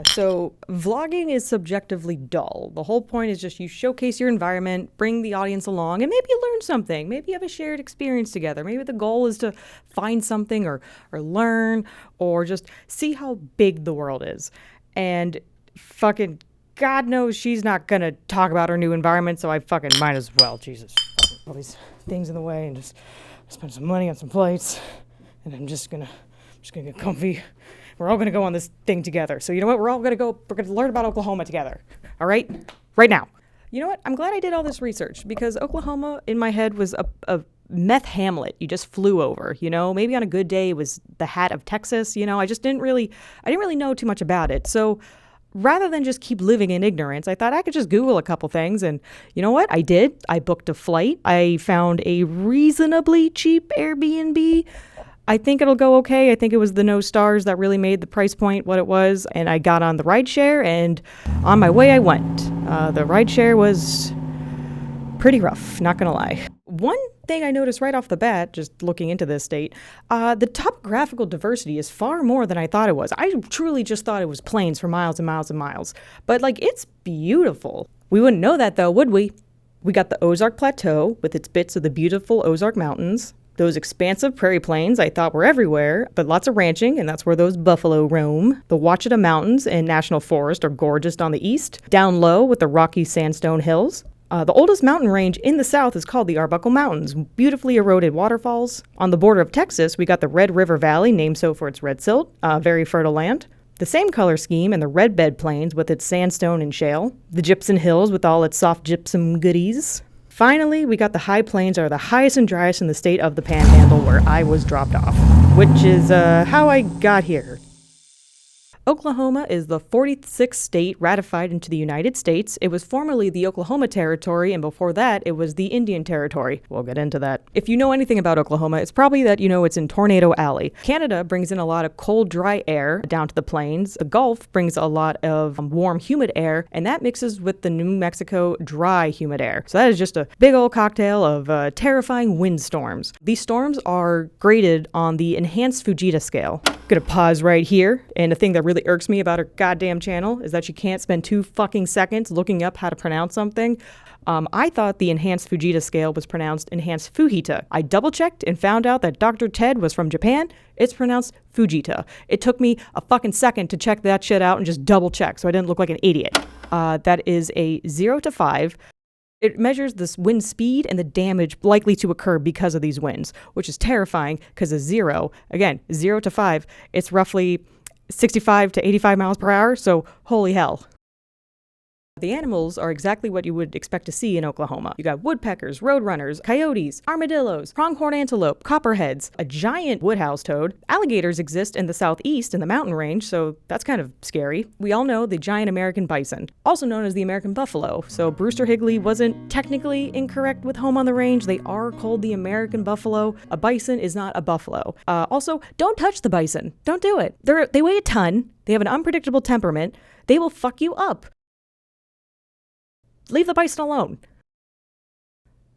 So vlogging is subjectively dull. The whole point is just you showcase your environment, bring the audience along, and maybe you learn something. Maybe you have a shared experience together. Maybe the goal is to find something or learn or just see how big the world is. And fucking God knows she's not gonna talk about her new environment, so I fucking might as well. Jesus. All these things in the way and just spend some money on some plates. And I'm just gonna get comfy. We're all going to go on this thing together. So you know what? We're going to learn about Oklahoma together. All right? Right now. You know what? I'm glad I did all this research because Oklahoma in my head was a meth hamlet you just flew over, you know? Maybe on a good day it was the hat of Texas, you know? I didn't really know too much about it. So rather than just keep living in ignorance, I thought I could just Google a couple things. And you know what? I did. I booked a flight. I found a reasonably cheap Airbnb. I think it'll go okay. I think it was the no stars that really made the price point what it was. And I got on the rideshare, and on my way I went. The rideshare was pretty rough, not gonna lie. One thing I noticed right off the bat, just looking into this state, the topographical diversity is far more than I thought it was. I truly just thought it was plains for miles and miles and miles. But, it's beautiful. We wouldn't know that, though, would we? We got the Ozark Plateau with its bits of the beautiful Ozark Mountains. Those expansive prairie plains I thought were everywhere, but lots of ranching, and that's where those buffalo roam. The Ouachita Mountains and National Forest are gorgeous on the east. Down low with the rocky sandstone hills. The oldest mountain range in the south is called the Arbuckle Mountains, beautifully eroded waterfalls. On the border of Texas, we got the Red River Valley, named so for its red silt, very fertile land. The same color scheme in the Red Bed Plains with its sandstone and shale. The Gypsum Hills with all its soft gypsum goodies. Finally, we got the high plains are the highest and driest in the state of the Panhandle where I was dropped off, which is how I got here. Oklahoma is the 46th state ratified into the United States. It was formerly the Oklahoma Territory, and before that, it was the Indian Territory. We'll get into that. If you know anything about Oklahoma, it's probably that you know it's in Tornado Alley. Canada brings in a lot of cold, dry air down to the plains. The Gulf brings a lot of warm, humid air, and that mixes with the New Mexico dry, humid air. So that is just a big old cocktail of terrifying windstorms. These storms are graded on the enhanced Fujita scale. Gonna pause right here, and the thing that really irks me about her goddamn channel is that she can't spend 2 fucking seconds looking up how to pronounce something. I thought the enhanced Fujita scale was pronounced enhanced Fujita. I double-checked and found out that Dr. Ted was from Japan. It's pronounced Fujita. It took me a fucking second to check that shit out and just double-check so I didn't look like an idiot. That is a 0 to 5. It measures the wind speed and the damage likely to occur because of these winds, which is terrifying because a 0, again, 0 to 5, it's roughly 65 to 85 miles per hour, so holy hell. The animals are exactly what you would expect to see in Oklahoma. You got woodpeckers, roadrunners, coyotes, armadillos, pronghorn antelope, copperheads, a giant woodhouse toad. Alligators exist in the southeast in the mountain range, so that's kind of scary. We all know the giant American bison, also known as the American buffalo. So Brewster Higley wasn't technically incorrect with home on the range. They are called the American buffalo. A bison is not a buffalo. Also, don't touch the bison. Don't do it. They weigh a ton. They have an unpredictable temperament. They will fuck you up. Leave the bison alone.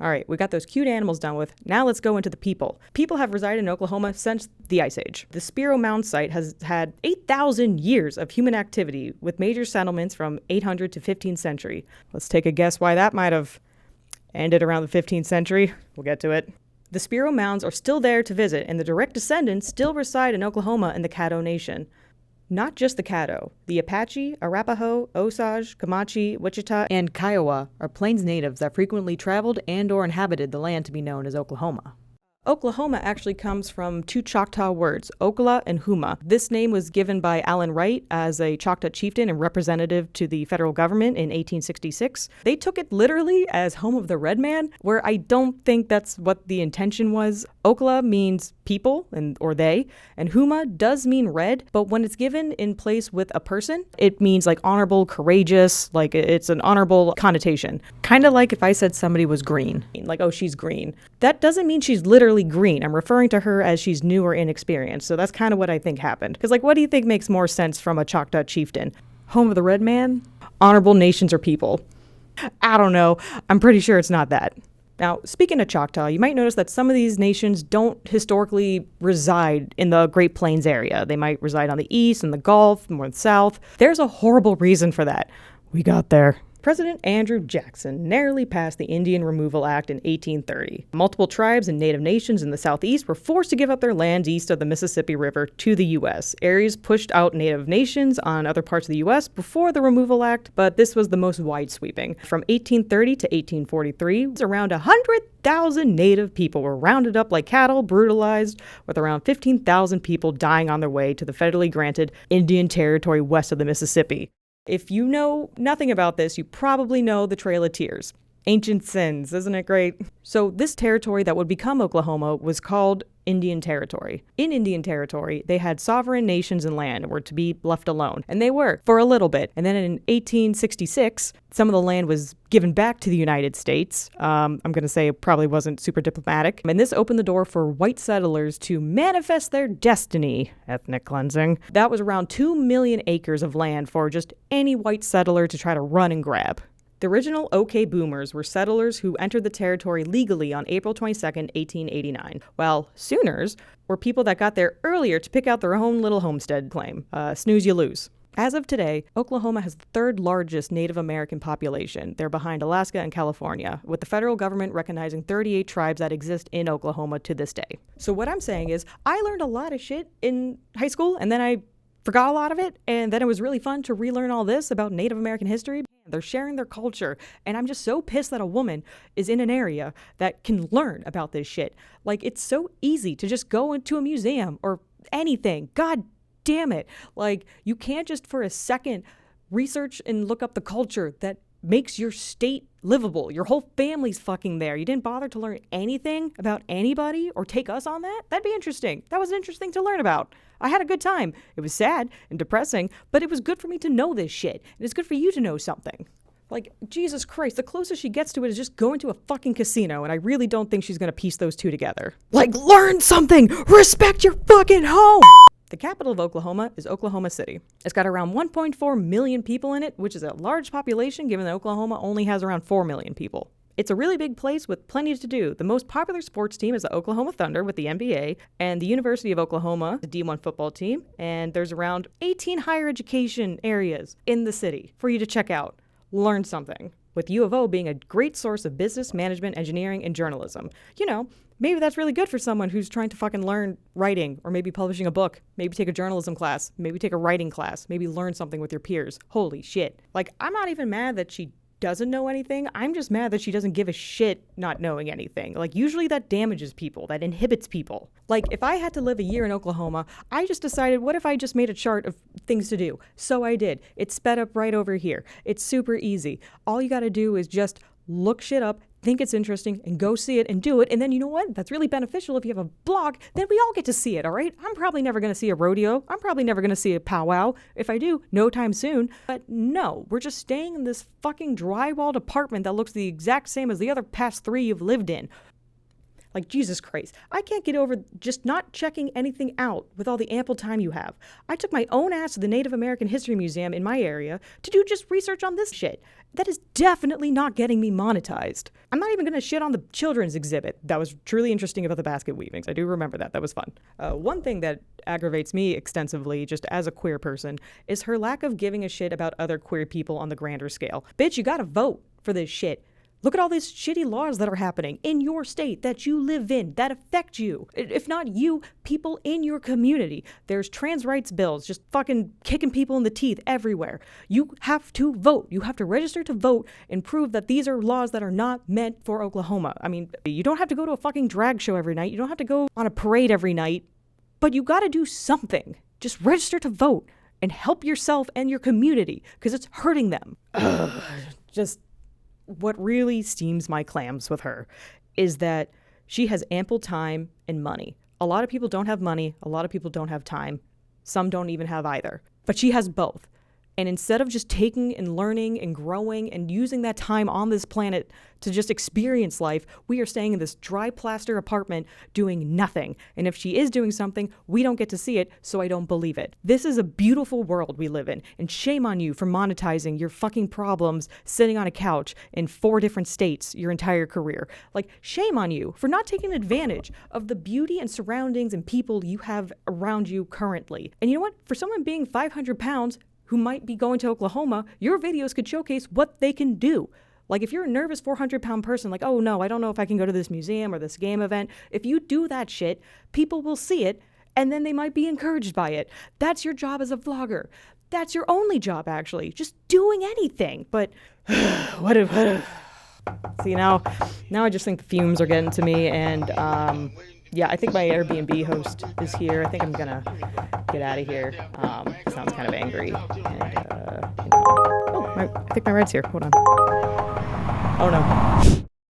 All right, we got those cute animals done with. Now let's go into the people. People have resided in Oklahoma since the Ice Age. The Spiro Mound site has had 8,000 years of human activity with major settlements from 800 to 15th century. Let's take a guess why that might have ended around the 15th century. We'll get to it. The Spiro Mounds are still there to visit, and the direct descendants still reside in Oklahoma and the Caddo Nation. Not just the Caddo. The Apache, Arapaho, Osage, Comanche, Wichita, and Kiowa are plains natives that frequently traveled and or inhabited the land to be known as Oklahoma. Oklahoma actually comes from 2 Choctaw words, Okla and Huma. This name was given by Allen Wright as a Choctaw chieftain and representative to the federal government in 1866. They took it literally as home of the red man, where I don't think that's what the intention was. Okla means people or they, and Huma does mean red, but when it's given in place with a person, it means like honorable, courageous, like it's an honorable connotation. Kind of like if I said somebody was green, like, oh, she's green. That doesn't mean she's literally green. I'm referring to her as she's new or inexperienced. So that's kind of what I think happened. Because what do you think makes more sense from a Choctaw chieftain? Home of the red man? Honorable nations or people? I don't know. I'm pretty sure it's not that. Now, speaking of Choctaw, you might notice that some of these nations don't historically reside in the Great Plains area. They might reside on the east and the Gulf, more south. There's a horrible reason for that. We got there. President Andrew Jackson narrowly passed the Indian Removal Act in 1830. Multiple tribes and native nations in the southeast were forced to give up their lands east of the Mississippi River to the U.S. Areas pushed out native nations on other parts of the U.S. before the Removal Act, but this was the most wide-sweeping. From 1830 to 1843, around 100,000 native people were rounded up like cattle, brutalized, with around 15,000 people dying on their way to the federally granted Indian Territory west of the Mississippi. If you know nothing about this, you probably know the Trail of Tears. Ancient sins, isn't it great? So this territory that would become Oklahoma was called Indian Territory. In Indian Territory, they had sovereign nations and land and were to be left alone. And they were, for a little bit. And then in 1866, some of the land was given back to the United States. I'm going to say it probably wasn't super diplomatic. And this opened the door for white settlers to manifest their destiny, ethnic cleansing. That was around 2 million acres of land for just any white settler to try to run and grab. The original OK Boomers were settlers who entered the territory legally on April 22, 1889, while Sooners were people that got there earlier to pick out their own little homestead claim. Snooze, you lose. As of today, Oklahoma has the third largest Native American population. They're behind Alaska and California, with the federal government recognizing 38 tribes that exist in Oklahoma to this day. So what I'm saying is, I learned a lot of shit in high school, and then I forgot a lot of it, and then it was really fun to relearn all this about Native American history. They're sharing their culture, and I'm just so pissed that a woman is in an area that can learn about this shit. Like, it's so easy to just go into a museum or anything. God damn it. Like, you can't just for a second research and look up the culture that makes your state livable. Your whole family's fucking there. You didn't bother to learn anything about anybody or take us on that? That'd be interesting. That was interesting to learn about. I had a good time. It was sad and depressing, but it was good for me to know this shit. And it's good for you to know something. Like, Jesus Christ, the closest she gets to it is just going to a fucking casino, and I really don't think she's gonna piece those two together. Like, learn something! Respect your fucking home! The capital of Oklahoma is Oklahoma City. It's got around 1.4 million people in it, which is a large population given that Oklahoma only has around 4 million people. It's a really big place with plenty to do. The most popular sports team is the Oklahoma Thunder with the NBA, and the University of Oklahoma, the D1 football team, and there's around 18 higher education areas in the city for you to check out. Learn something. With U of O being a great source of business, management, engineering, and journalism. You know, maybe that's really good for someone who's trying to fucking learn writing, or maybe publishing a book, maybe take a journalism class, maybe take a writing class, maybe learn something with your peers. Holy shit. Like, I'm not even mad that she doesn't know anything. I'm just mad that she doesn't give a shit not knowing anything. Like, usually that damages people, that inhibits people. Like, if I had to live a year in Oklahoma, I just decided, what if I just made a chart of things to do? So I did. It's sped up right over here. It's super easy. All you gotta do is just look shit up, think it's interesting, and go see it and do it. And then you know what? That's really beneficial. If you have a blog, then we all get to see it, all right? I'm probably never going to see a rodeo. I'm probably never going to see a powwow. If I do, no time soon. But no, we're just staying in this fucking drywalled apartment that looks the exact same as the other past 3 you've lived in. Like, Jesus Christ, I can't get over just not checking anything out with all the ample time you have. I took my own ass to the Native American History Museum in my area to do just research on this shit. That is definitely not getting me monetized. I'm not even going to shit on the children's exhibit. That was truly interesting about the basket weavings. I do remember that. That was fun. One thing that aggravates me extensively, just as a queer person, is her lack of giving a shit about other queer people on the grander scale. Bitch, you gotta vote for this shit. Look at all these shitty laws that are happening in your state that you live in, that affect you. If not you, people in your community. There's trans rights bills just fucking kicking people in the teeth everywhere. You have to vote. You have to register to vote and prove that these are laws that are not meant for Oklahoma. I mean, you don't have to go to a fucking drag show every night. You don't have to go on a parade every night. But you gotta do something. Just register to vote and help yourself and your community because it's hurting them. Just... What really steams my clams with her is that she has ample time and money. A lot of people don't have money. A lot of people don't have time. Some don't even have either. But she has both. And instead of just taking and learning and growing and using that time on this planet to just experience life, we are staying in this dry plaster apartment doing nothing. And if she is doing something, we don't get to see it, so I don't believe it. This is a beautiful world we live in, and shame on you for monetizing your fucking problems sitting on a couch in 4 different states your entire career. Like, shame on you for not taking advantage of the beauty and surroundings and people you have around you currently. And you know what? For someone being 500 pounds, who might be going to Oklahoma, your videos could showcase what they can do. Like, if you're a nervous 400-pound person, like, oh no, I don't know if I can go to this museum or this game event. If you do that shit, people will see it, and then they might be encouraged by it. That's your job as a vlogger. That's your only job, actually. Just doing anything. But what if... See, now I just think the fumes are getting to me, and yeah, I think my Airbnb host is here. I think I'm gonna get out of here. Sounds kind of angry. And, I think my ride's here. Hold on. Oh no.